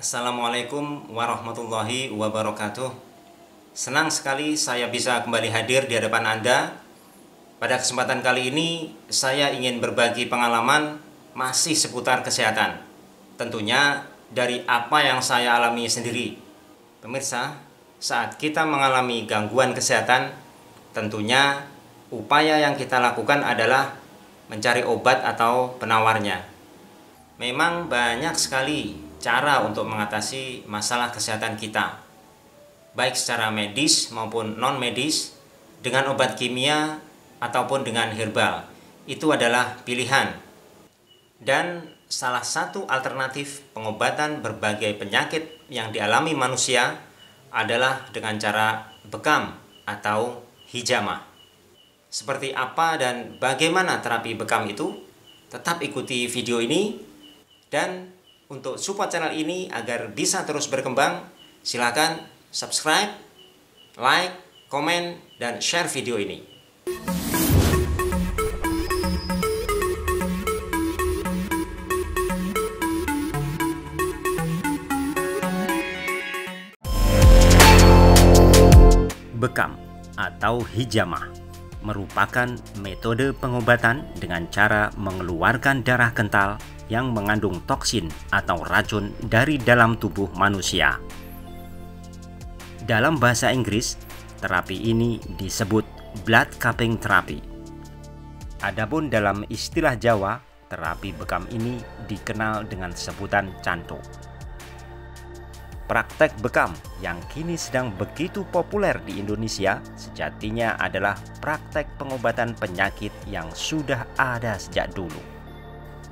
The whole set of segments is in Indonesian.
Assalamualaikum warahmatullahi wabarakatuh. Senang sekali saya bisa kembali hadir di hadapan Anda. Pada kesempatan kali ini saya ingin berbagi pengalaman masih seputar kesehatan. Tentunya dari apa yang saya alami sendiri. Pemirsa, saat kita mengalami gangguan kesehatan, tentunya upaya yang kita lakukan adalah mencari obat atau penawarnya. Memang banyak sekali cara untuk mengatasi masalah kesehatan kita, baik secara medis maupun non medis, dengan obat kimia ataupun dengan herbal. Itu adalah pilihan. Dan salah satu alternatif pengobatan berbagai penyakit yang dialami manusia adalah dengan cara bekam atau hijamah. Seperti apa dan bagaimana terapi bekam itu? Tetap ikuti video ini. Dan untuk support channel ini agar bisa terus berkembang, silakan subscribe, like, komen, dan share video ini. Bekam atau hijamah merupakan metode pengobatan dengan cara mengeluarkan darah kental yang mengandung toksin atau racun dari dalam tubuh manusia. Dalam bahasa Inggris, terapi ini disebut blood cupping therapy. Adapun dalam istilah Jawa, terapi bekam ini dikenal dengan sebutan canto. Praktek bekam yang kini sedang begitu populer di Indonesia sejatinya adalah praktek pengobatan penyakit yang sudah ada sejak dulu.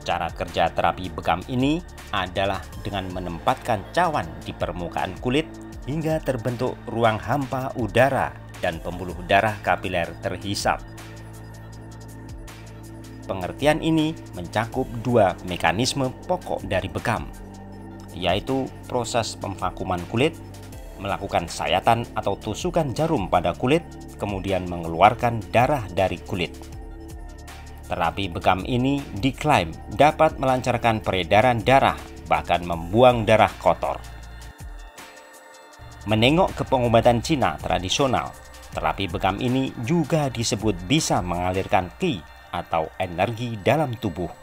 Cara kerja terapi bekam ini adalah dengan menempatkan cawan di permukaan kulit hingga terbentuk ruang hampa udara dan pembuluh darah kapiler terhisap. Pengertian ini mencakup dua mekanisme pokok dari bekam, yaitu proses pemvakuman kulit, melakukan sayatan atau tusukan jarum pada kulit, kemudian mengeluarkan darah dari kulit. Terapi bekam ini diklaim dapat melancarkan peredaran darah, bahkan membuang darah kotor. Menengok ke pengobatan Cina tradisional, terapi bekam ini juga disebut bisa mengalirkan qi atau energi dalam tubuh.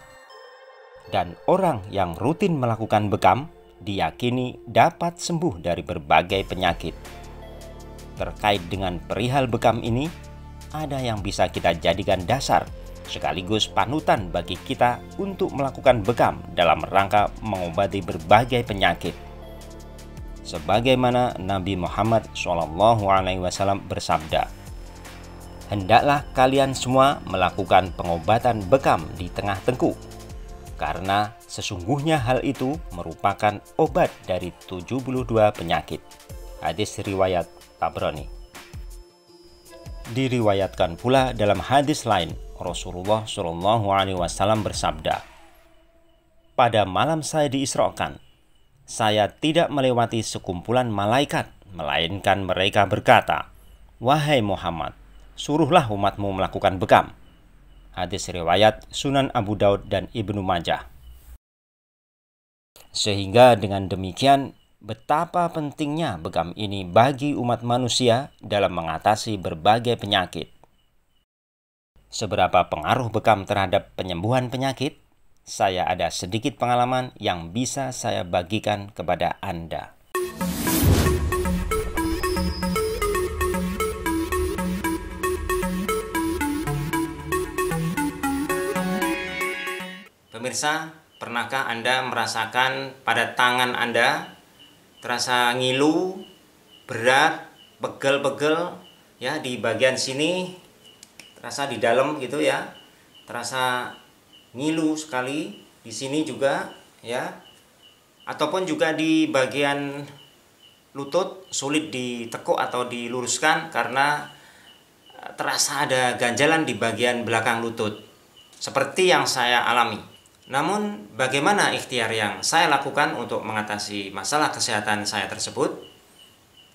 Dan orang yang rutin melakukan bekam diyakini dapat sembuh dari berbagai penyakit. Terkait dengan perihal bekam ini, ada yang bisa kita jadikan dasar sekaligus panutan bagi kita untuk melakukan bekam dalam rangka mengobati berbagai penyakit. Sebagaimana Nabi Muhammad SAW bersabda, "Hendaklah kalian semua melakukan pengobatan bekam di tengah tengkuk, karena sesungguhnya hal itu merupakan obat dari 72 penyakit." Hadis riwayat Tabrani. Diriwayatkan pula dalam hadis lain, Rasulullah SAW bersabda, "Pada malam saya diisrakan, saya tidak melewati sekumpulan malaikat, melainkan mereka berkata, 'Wahai Muhammad, suruhlah umatmu melakukan bekam.'" Hadis riwayat Sunan Abu Daud dan Ibnu Majah. Sehingga dengan demikian, betapa pentingnya bekam ini bagi umat manusia dalam mengatasi berbagai penyakit. Seberapa pengaruh bekam terhadap penyembuhan penyakit? Saya ada sedikit pengalaman yang bisa saya bagikan kepada Anda. Pemirsa, pernahkah Anda merasakan pada tangan Anda terasa ngilu, berat, pegel-pegel ya di bagian sini, terasa di dalam gitu ya, terasa ngilu sekali di sini juga ya, ataupun juga di bagian lutut sulit ditekuk atau diluruskan karena terasa ada ganjalan di bagian belakang lutut, seperti yang saya alami. Namun bagaimana ikhtiar yang saya lakukan untuk mengatasi masalah kesehatan saya tersebut?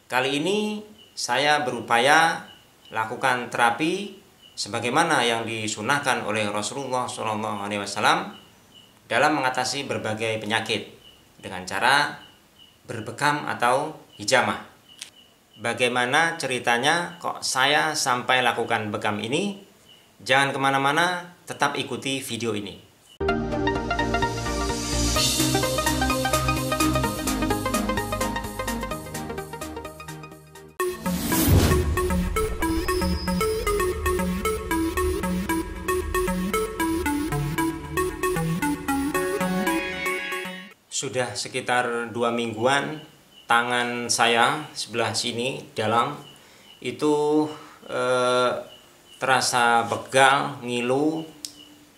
Kali ini saya berupaya lakukan terapi sebagaimana yang disunahkan oleh Rasulullah SAW dalam mengatasi berbagai penyakit dengan cara berbekam atau hijamah. Bagaimana ceritanya kok saya sampai lakukan bekam ini? Jangan kemana-mana, tetap ikuti video ini. Sudah sekitar 2 mingguan tangan saya sebelah sini dalam itu terasa pegal, ngilu,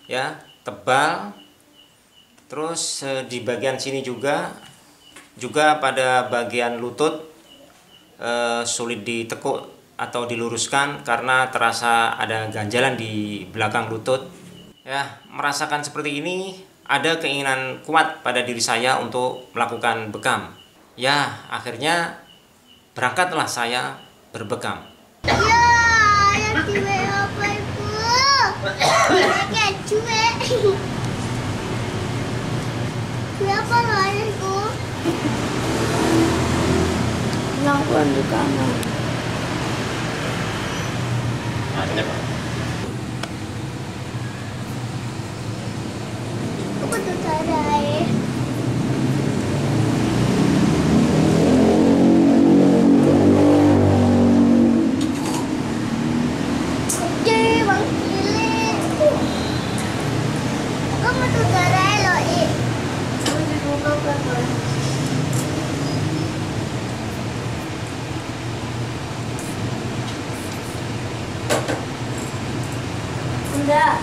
ya, tebal. Terus di bagian sini juga pada bagian lutut sulit ditekuk atau diluruskan karena terasa ada ganjalan di belakang lutut. Ya, merasakan seperti ini. Ada keinginan kuat pada diri saya untuk melakukan bekam. Ya, akhirnya berangkatlah saya berbekam. Ya, yang cuek apa itu? Kayak cuek. Cuek apa lah itu? Melakukan bekam. Apa tuh caranya? Jadi bang cilik. Kamu tuh caranya loh, Kamu dibuka berapa? Enggak.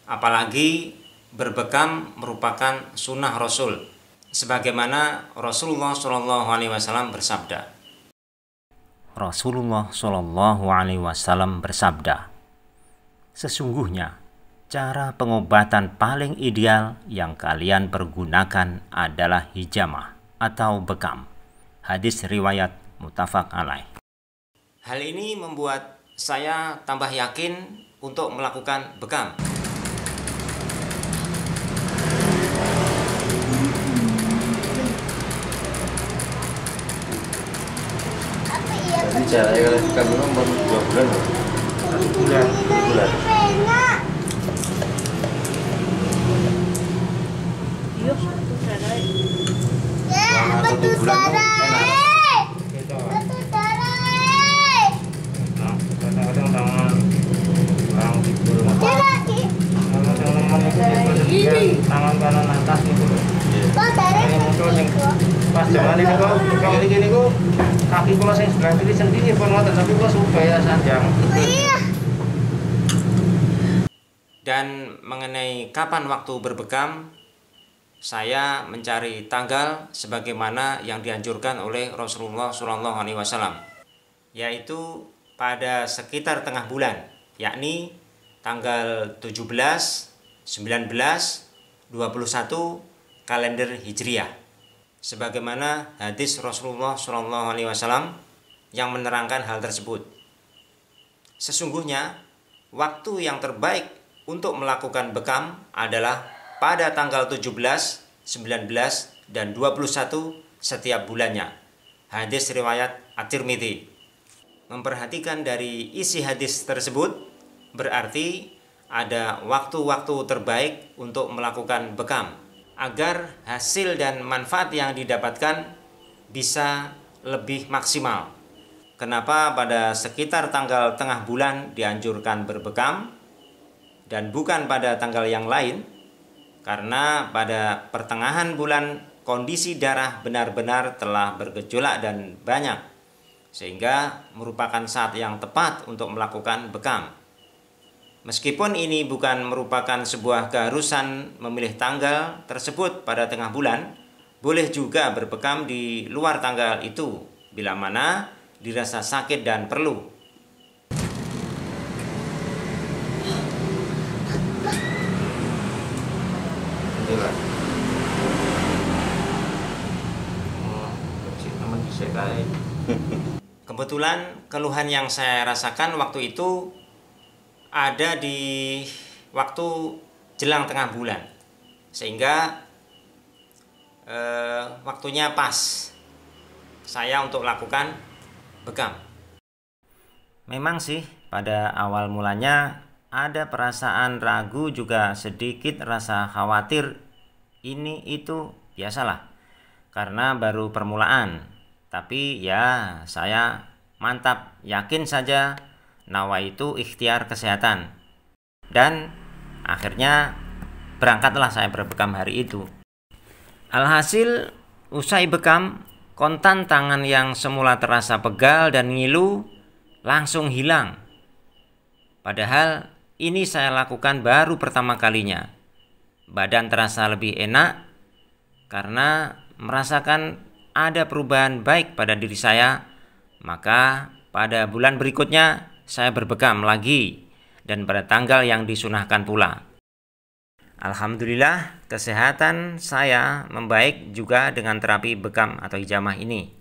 Apalagi berbekam merupakan sunnah Rasul, sebagaimana Rasulullah SAW bersabda. Rasulullah SAW bersabda, sesungguhnya cara pengobatan paling ideal yang kalian pergunakan adalah hijamah atau bekam. Hadis riwayat muttafaq alaih. Hal ini membuat saya tambah yakin untuk melakukan bekam. Jadi caranya kalau kamu baru 2 bulan loh. 1 bulan. 1 bulan. Ya, betul cara. Betul cara. Kadang-kadang tangan kurang tidur. Tangan kanan atas nih dulu. Pas jalan ini kok, kalau ini kok kaki kula sing sebelah kiri sendiri pun ngoten tapi kok supaya sanjang. Iya. Dan mengenai kapan waktu berbekam, saya mencari tanggal sebagaimana yang dianjurkan oleh Rasulullah SAW, yaitu pada sekitar tengah bulan, yakni tanggal 17, 19, 21 kalender Hijriah. Sebagaimana hadis Rasulullah SAW yang menerangkan hal tersebut. Sesungguhnya waktu yang terbaik untuk melakukan bekam adalah pada tanggal 17, 19, dan 21 setiap bulannya. Hadis riwayat At-Tirmidzi. Memperhatikan dari isi hadis tersebut berarti ada waktu-waktu terbaik untuk melakukan bekam, agar hasil dan manfaat yang didapatkan bisa lebih maksimal. Kenapa pada sekitar tanggal tengah bulan dianjurkan berbekam dan bukan pada tanggal yang lain? Karena pada pertengahan bulan kondisi darah benar-benar telah bergejolak dan banyak, sehingga merupakan saat yang tepat untuk melakukan bekam. Meskipun ini bukan merupakan sebuah keharusan memilih tanggal tersebut pada tengah bulan, boleh juga berbekam di luar tanggal itu bila mana dirasa sakit dan perlu. Kebetulan keluhan yang saya rasakan waktu itu ada di waktu jelang tengah bulan, sehingga waktunya pas saya untuk lakukan bekam. Memang sih pada awal mulanya ada perasaan ragu, juga sedikit rasa khawatir. Ini itu biasalah karena baru permulaan. Tapi ya saya mantap yakin saja nawaitu ikhtiar kesehatan. Dan akhirnya berangkatlah saya berbekam hari itu. Alhasil usai bekam, kontan tangan yang semula terasa pegal dan ngilu langsung hilang. Padahal ini saya lakukan baru pertama kalinya. Badan terasa lebih enak karena merasakan ada perubahan baik pada diri saya. Maka pada bulan berikutnya saya berbekam lagi dan pada tanggal yang disunahkan pula. Alhamdulillah kesehatan saya membaik juga dengan terapi bekam atau hijamah ini.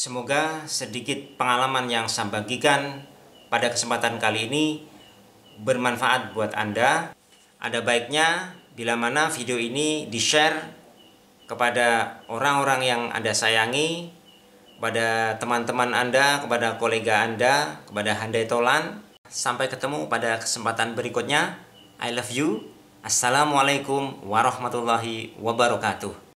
Semoga sedikit pengalaman yang saya bagikan pada kesempatan kali ini bermanfaat buat Anda. Ada baiknya bila mana video ini di-share kepada orang-orang yang Anda sayangi, kepada teman-teman Anda, kepada kolega Anda, kepada handai tolan. Sampai ketemu pada kesempatan berikutnya. I love you. Assalamualaikum warahmatullahi wabarakatuh.